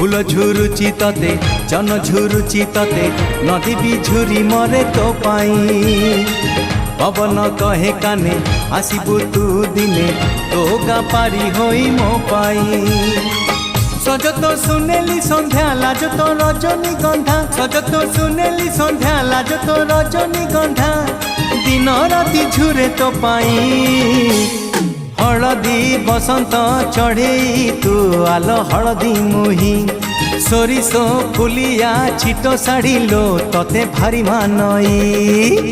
फूल झुरुची तते जन झुरुची तते नदी भी झुरी मरे तो पाई पवन कहे काने आसबू तू दिने तो गा पारी होई मो पाई सज तो सुनेली संध्या लाज तो रजनी गंधा सज तो सुनेली संध्या लाज तो रजनी गंधा दिन राति झुरे तो पाई हलदी बसंत चढ़े तू आल हलदी मुही सोरिसो फुलिया छिटो साड़ी लो तते भारी मानई।